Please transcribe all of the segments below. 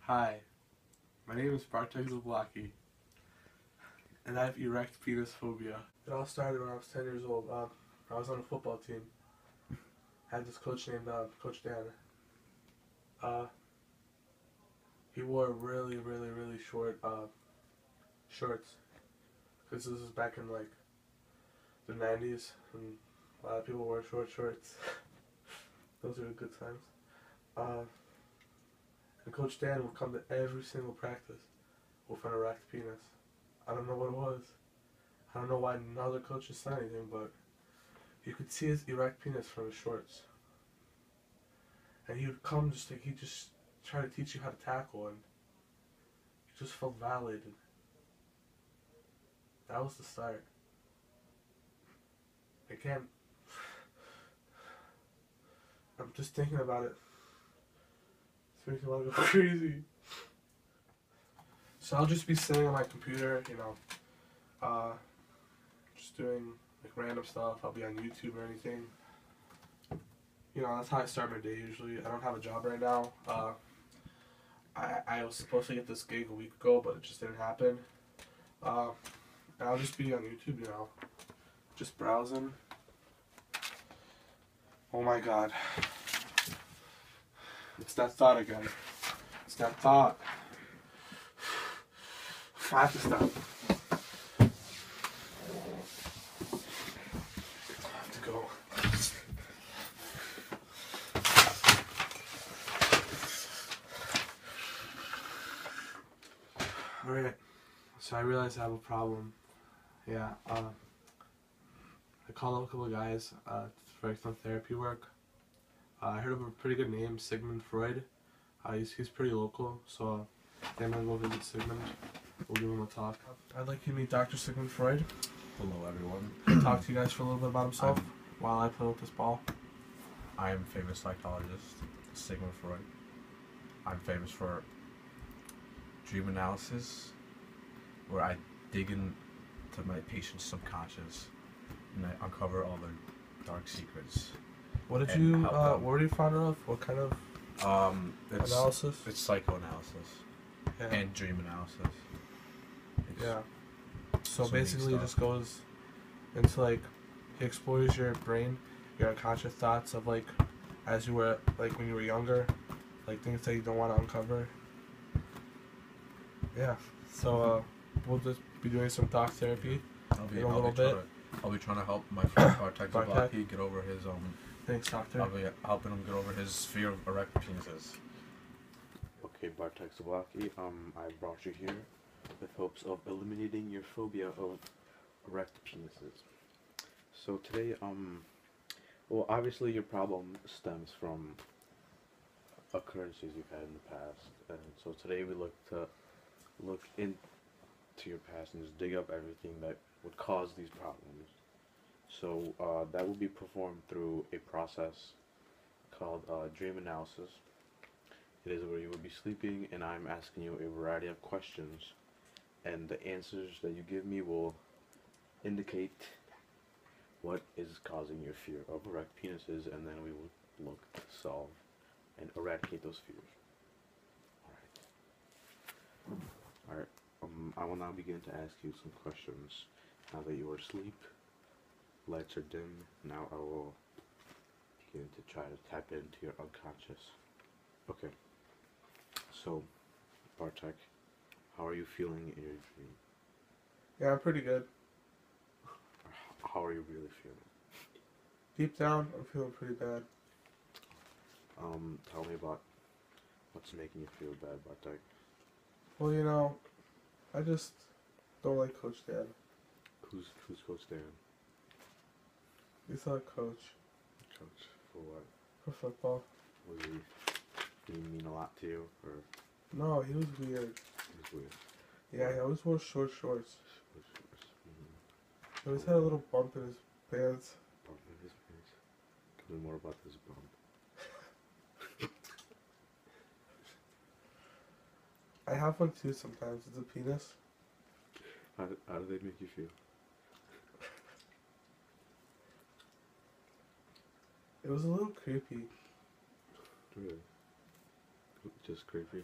Hi, my name is Bartek Zablocki, and I have erect penis phobia. It all started when I was 10 years old. I was on a football team. I had this coach named Coach Dan. He wore really short shorts, because this was back in like the 90s, and a lot of people wore short shorts. Those are good times. And Coach Dan would come to every single practice with an erect penis. I don't know what it was. I don't know why none other coaches said anything, but you could see his erect penis from his shorts. And he would come he'd just try to teach you how to tackle, and you just felt violated. That was the start. I'm just thinking about it. It's making me want to go crazy. So I'll just be sitting on my computer, just doing like random stuff. I'll be on YouTube or anything. That's how I start my day usually. I don't have a job right now. I was supposed to get this gig a week ago, but it just didn't happen. And I'll just be on YouTube, just browsing. Oh my god. It's that thought again. It's that thought. I have to stop. I have to go. Alright. So I realized I have a problem. Yeah, I called up a couple of guys for some therapy work. I heard of a pretty good name, Sigmund Freud. He's pretty local, so I'm gonna go visit Sigmund. We'll give him a talk. I'd like you to meet Dr. Sigmund Freud. Hello, everyone. Talk to you guys for a little bit about himself while I play with this ball. I am famous psychologist, Sigmund Freud. I'm famous for dream analysis, where I dig into my patient's subconscious and I uncover all their dark secrets. What were you fond of? What kind of analysis? It's psychoanalysis and dream analysis. So basically it just goes into he explores your brain, your unconscious thoughts of as you were when you were younger, things that you don't want to uncover. Yeah. So we'll just be doing some talk therapy in a little bit. I'll be trying to help my friend Bartek Zablocki get over his Thanks, doctor. I'll be helping him get over his fear of erect penises. Okay, Bartek Zablocki, I brought you here with hopes of eliminating your phobia of erect penises. So today, well, obviously your problem stems from occurrences you've had in the past, and so today we look into your past and just dig up everything that would cause these problems. So that will be performed through a process called dream analysis. It is where you will be sleeping and I'm asking you a variety of questions, and the answers that you give me will indicate what is causing your fear of erect penises, and then we will look to solve and eradicate those fears. Alright, I will now begin to ask you some questions. Now that you are asleep, lights are dim, now I will begin to try to tap into your unconscious. Okay, so Bartek, how are you feeling in your dream? Yeah, I'm pretty good. How are you really feeling? Deep down, I'm feeling pretty bad. Tell me about what's making you feel bad, Bartek. Well, I just don't like Coach Dan. Who's Coach Dan? He's not a coach. Coach for what? For football. Did he mean a lot to you, or? No, he was weird. He was weird. Yeah, he always wore short shorts. Mm-hmm. He always had a little bump in his pants. Bump in his pants? Tell me more about this bump. I have one too sometimes. It's a penis. How do they make you feel? It was a little creepy. Really? Just creepy?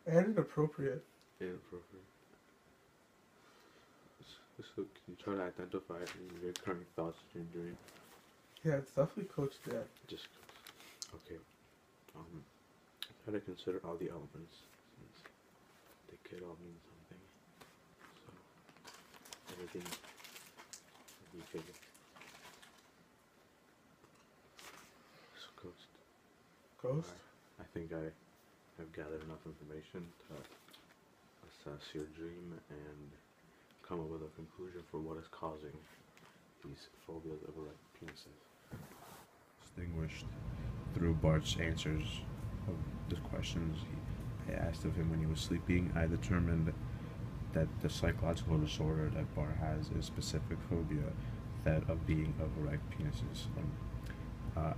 And inappropriate. Inappropriate. So can you try to identify any recurring thoughts in your dream? Yeah, it's definitely Coach Dan. Just okay. Try to consider all the elements since they could all mean something. So everything will be bigger. So ghost. Ghost? I think I have gathered enough information to assess your dream and come up with a conclusion for what is causing these phobias of erect penises. Distinguished through Bart's answers of the questions I asked of him when he was sleeping, I determined that the psychological disorder that Bart has is specific phobia, that of being of erect penises.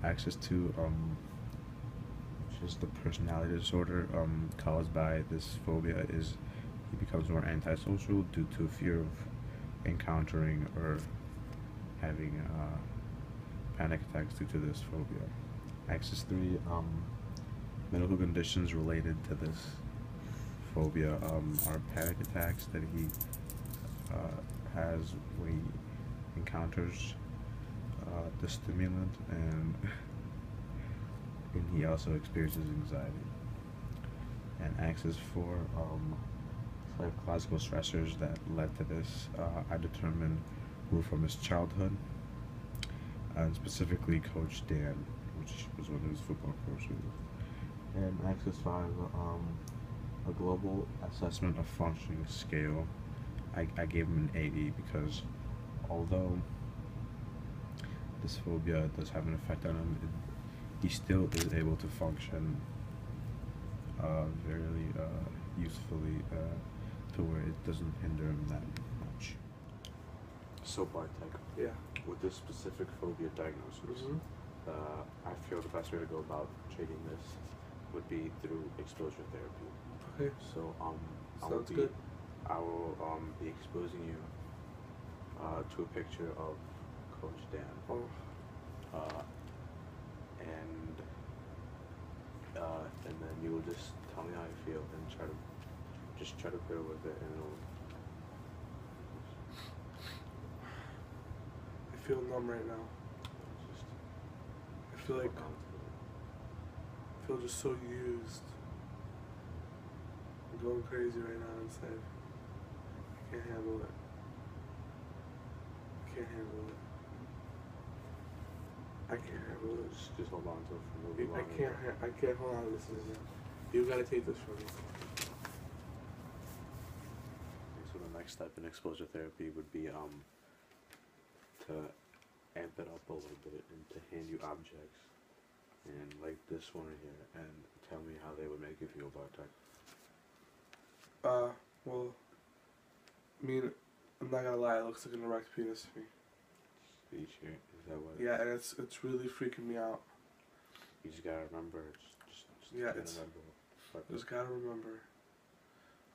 Access to which is the personality disorder caused by this phobia is he becomes more antisocial due to fear of encountering or having panic attacks due to this phobia. Axis 3, medical conditions related to this phobia are panic attacks that he has when he encounters the stimulant, and he also experiences anxiety. And Axis 4, psychological stressors that led to this, I determined were from his childhood, and specifically Coach Dan, which was one of his football coaches. And Axis 5, a global assessment of functioning scale. I gave him an 80 because although this phobia does have an effect on him, he still is able to function very usefully to where it doesn't hinder him that much. So Bartek, Yeah. with this specific phobia diagnosis, I feel the best way to go about treating this would be through exposure therapy. Okay. So Sounds good. I will be exposing you to a picture of Coach Dan. Oh. And then you will just tell me how you feel and try to bear with it, and it'll I feel numb right now. just I feel like hold on to it. I feel just so used. I'm going crazy right now inside. I can't handle it. I can't handle it. I can't handle it. Just hold on to it for a little bit I longer. can't. I can't hold on. This is. You gotta take this from me. So the next step in exposure therapy would be to amp it up a little bit and to hand you objects, and like this one right here, and tell me how they would make you feel, Bartek. Well, I mean, I'm not gonna lie. It looks like an erect penis to me. Each year, is that what? Yeah, and it's really freaking me out. You just gotta remember. Just Yeah, gotta it's. remember. Just gotta remember.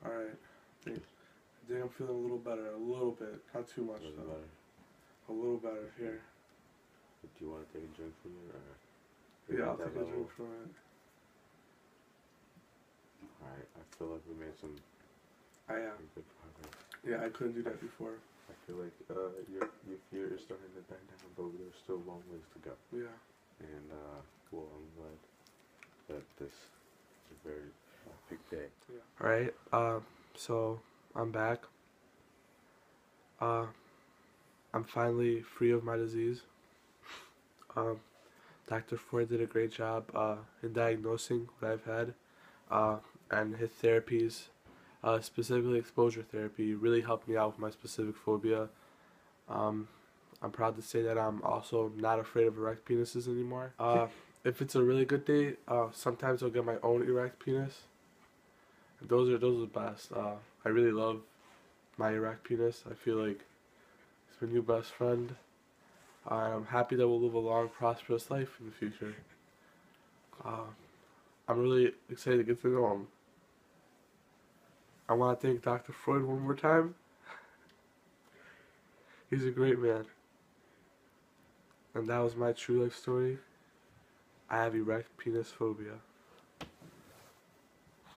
All right. I think I'm feeling a little better. A little bit, not too much Doesn't though. matter. A little better here. Do you want to take a drink from it, or? Yeah, I'll at that take a level? drink from it. Alright, I feel like we made some I am. good progress. Yeah, I couldn't do that before. I feel like your fear is starting to die down, but there's still a long ways to go. Yeah. And well, I'm glad that this is a very big day. Yeah. All right. So I'm back. I'm finally free of my disease. Dr. Ford did a great job in diagnosing what I've had, and his therapies, specifically exposure therapy, really helped me out with my specific phobia. I'm proud to say that I'm also not afraid of erect penises anymore. If it's a really good day, sometimes I'll get my own erect penis. Those are the best. I really love my erect penis. I feel like it's my new best friend. I'm happy that we'll live a long, prosperous life in the future. I'm really excited to get to know him. I want to thank Dr. Freud one more time. He's a great man. And that was my true life story. I have erect penis phobia.